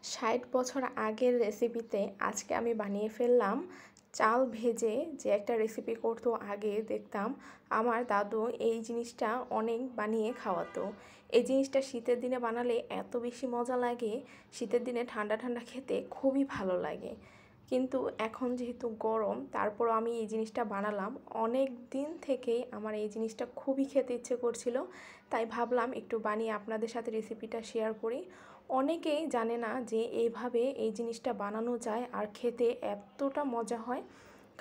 60 বছর আগের রেসিপিতে আজকে আমি বানিয়ে ফেললাম চাল ভেজে। যে একটা রেসিপি করতো আগে দেখতাম আমার দাদু, এই জিনিসটা অনেক বানিয়ে খাওয়াতো। এই জিনিসটা শীতের দিনে বানালে এত বেশি মজা লাগে, শীতের দিনে ঠান্ডা ঠান্ডা খেতে খুবই ভালো লাগে। কিন্তু এখন যেহেতু গরম, তারপরও আমি এই জিনিসটা বানালাম। অনেক দিন থেকেই আমার এই জিনিসটা খুবই খেতে ইচ্ছে করছিল, তাই ভাবলাম একটু বানিয়ে আপনাদের সাথে রেসিপিটা শেয়ার করি। অনেকেই জানে না যে এইভাবে এই জিনিসটা বানানো যায় আর খেতে এতটা মজা হয়।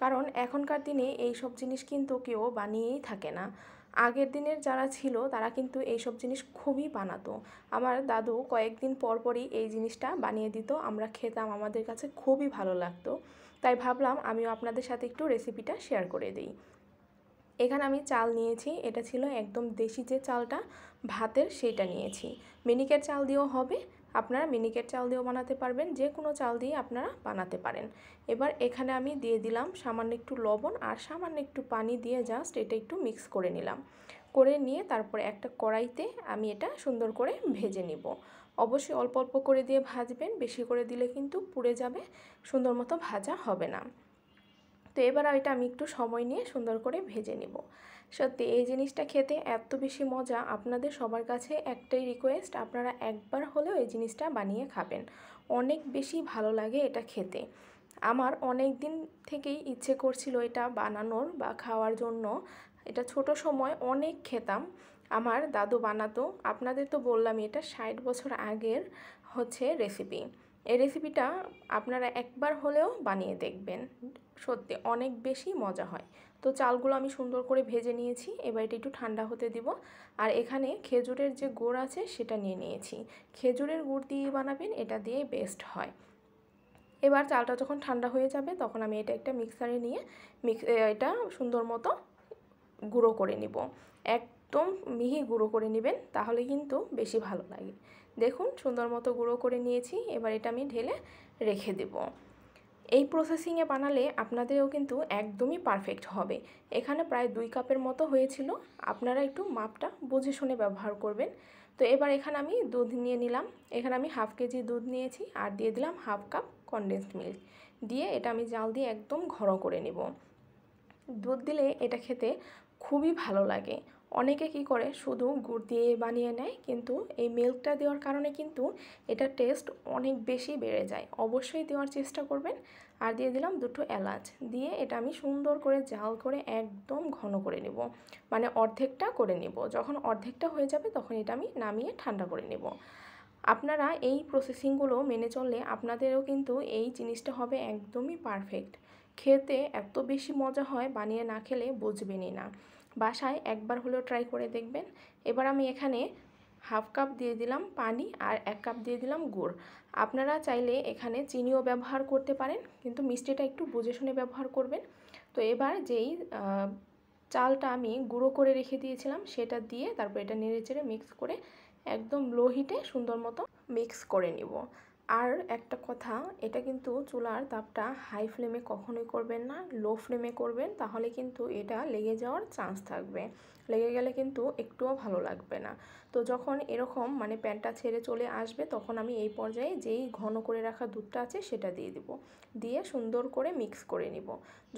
কারণ এখনকার দিনে এই সব জিনিস কিন্তু কেউ বানিয়েই থাকে না। আগের দিনের যারা ছিল তারা কিন্তু এই সব জিনিস খুবই বানাতো। আমার দাদু কয়েকদিন পর পরই এই জিনিসটা বানিয়ে দিত, আমরা খেতাম, আমাদের কাছে খুবই ভালো লাগতো। তাই ভাবলাম আমিও আপনাদের সাথে একটু রেসিপিটা শেয়ার করে দিই। এখানে আমি চাল নিয়েছি, এটা ছিল একদম দেশি যে চালটা ভাতের, সেইটা নিয়েছি। মিনিকেট চাল দিয়েও হবে, আপনারা মিনিকেট চাল দিয়েও বানাতে পারবেন, যে কোনো চাল দিয়ে আপনারা বানাতে পারেন। এবার এখানে আমি দিয়ে দিলাম সামান্য একটু লবণ আর সামান্য একটু পানি দিয়ে জাস্ট এটা একটু মিক্স করে নিলাম। করে নিয়ে তারপরে একটা কড়াইতে আমি এটা সুন্দর করে ভেজে নিব। অবশ্যই অল্প অল্প করে দিয়ে ভাজবেন, বেশি করে দিলে কিন্তু পুড়ে যাবে, সুন্দর মতো ভাজা হবে না। তো এবার এটা আমি একটু সময় নিয়ে সুন্দর করে ভেজে নেব। সত্যি এই জিনিসটা খেতে এত বেশি মজা, আপনাদের সবার কাছে একটাই রিকোয়েস্ট, আপনারা একবার হলেও এই জিনিসটা বানিয়ে খাবেন। অনেক বেশি ভালো লাগে এটা খেতে। আমার অনেক দিন থেকেই ইচ্ছে করছিল এটা বানানোর বা খাওয়ার জন্য। এটা ছোট সময় অনেক খেতাম, আমার দাদু বানাতো। আপনাদের তো বললামই এটা 60 বছর আগের রেসিপি। এই রেসিপিটা আপনারা একবার হলেও বানিয়ে দেখবেন, সত্যি অনেক বেশি মজা হয়। তো চালগুলো আমি সুন্দর করে ভেজে নিয়েছি, এবার এটা একটু ঠান্ডা হতে দিব। আর এখানে খেজুরের যে গুড় আছে সেটা নিয়ে নিয়েছি। খেজুরের গুড় দিয়ে বানাবেন, এটা দিয়ে বেস্ট হয়। এবার চালটা যখন ঠান্ডা হয়ে যাবে তখন আমি এটা একটা মিক্সারে নিয়ে এটা সুন্দর মতো গুঁড়ো করে নিব। একদম মিহি গুঁড়ো করে নেবেন, তাহলে কিন্তু বেশি ভালো লাগে। দেখুন সুন্দর মতো গুঁড়ো করে নিয়েছি, এবার এটা আমি ঢেলে রেখে দেব। এই প্রসেসিংয়ে বানালে আপনাদেরও কিন্তু একদমই পারফেক্ট হবে। এখানে প্রায় 2 কাপের মতো হয়েছিল, আপনারা একটু মাপটা বুঝে শুনে ব্যবহার করবেন। তো এবার এখানে আমি দুধ নিয়ে নিলাম, এখানে আমি হাফ কেজি দুধ নিয়েছি আর দিয়ে দিলাম হাফ কাপ কনডেন্সড মিল্ক। দিয়ে এটা আমি জাল দিয়ে একদম ঘন করে নেব। দুধ দিলে এটা খেতে খুবই ভালো লাগে। অনেকে কি করে শুধু গুড় দিয়ে বানিয়ে নেয়, কিন্তু এই মিল্কটা দেওয়ার কারণে কিন্তু এটা টেস্ট অনেক বেশি বেড়ে যায়। অবশ্যই দেওয়ার চেষ্টা করবেন। আর দিয়ে দিলাম 2টো এলাচ, দিয়ে এটা আমি সুন্দর করে জাল করে একদম ঘন করে নেব, মানে অর্ধেকটা করে নেব। যখন অর্ধেকটা হয়ে যাবে তখন এটা আমি নামিয়ে ঠান্ডা করে নেব। আপনারা এই প্রসেসিংগুলো মেনে চললে আপনাদেরও কিন্তু এই জিনিসটা হবে একদমই পারফেক্ট। খেতে এত বেশি মজা হয়, বানিয়ে না খেলে বুঝবেনই না। বাসায় একবার হলেও ট্রাই করে দেখবেন। এবার আমি এখানে হাফ কাপ দিয়ে দিলাম পানি আর 1 কাপ দিয়ে দিলাম গুড়। আপনারা চাইলে এখানে চিনিও ব্যবহার করতে পারেন, কিন্তু মিষ্টিটা একটু বুঝে শুনে ব্যবহার করবেন। তো এবার যেই চালটা আমি গুঁড়ো করে রেখে দিয়েছিলাম সেটা দিয়ে তারপর এটা নেড়েচেড়ে মিক্স করে একদম লো হিটে সুন্দর মতো মিক্স করে নিব। আর একটা কথা, এটা কিন্তু চুলার তাপটা হাই ফ্লেমে কখনোই করবেন না, লো ফ্লেমে করবেন, তাহলে কিন্তু এটা লেগে যাওয়ার চান্স থাকবে। লেগে গেলে কিন্তু একটুও ভালো লাগবে না। তো যখন এরকম মানে প্যানটা ছেড়ে চলে আসবে তখন আমি এই পর্যায়ে যেই ঘন করে রাখা দুধটা আছে সেটা দিয়ে দিব, দিয়ে সুন্দর করে মিক্স করে নিব।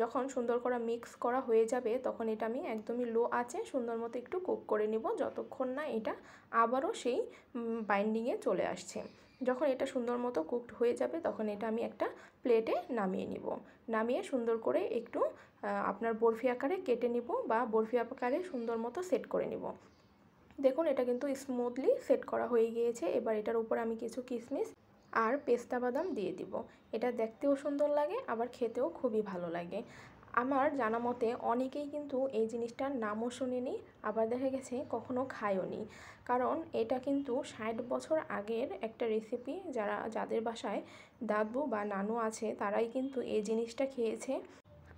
যখন সুন্দর করে মিক্স করা হয়ে যাবে তখন এটা আমি একদমই লো আঁচে সুন্দর মতো একটু কুক করে নিব, যতক্ষণ না এটা আবারও সেই বাইন্ডিংয়ে চলে আসছে। যখন এটা সুন্দর মতো কুকড হয়ে যাবে তখন এটা আমি একটা প্লেটে নামিয়ে নিব। নামিয়ে সুন্দর করে একটু আপনার বরফি আকারে কেটে নিব বা বরফি আকারে সুন্দর মতো সেট করে নিব। দেখুন এটা কিন্তু স্মুথলি সেট করা হয়ে গিয়েছে। এবার এটার উপর আমি কিছু কিশমিশ আর পেস্তা বাদাম দিয়ে দিব। এটা দেখতেও সুন্দর লাগে, আবার খেতেও খুবই ভালো লাগে। আমার জানা মতে অনেকেই কিন্তু এই জিনিসটার নামও শুনেনি, আবার দেখা গেছে কখনো খায়ওনি। কারণ এটা কিন্তু 60 বছর আগের একটা রেসিপি। যাদের বাসায় দাদু বা নানু আছে তারাই কিন্তু এই জিনিসটা খেয়েছে।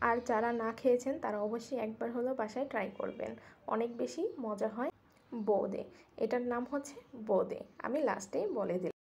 আর যারা না খেয়েছেন তারা অবশ্যই একবার হলেও বাসায় ট্রাই করবেন, অনেক বেশি মজা হয়। বোঁদে, এটার নাম বোঁদে, আমি লাস্টে বলে দিলাম।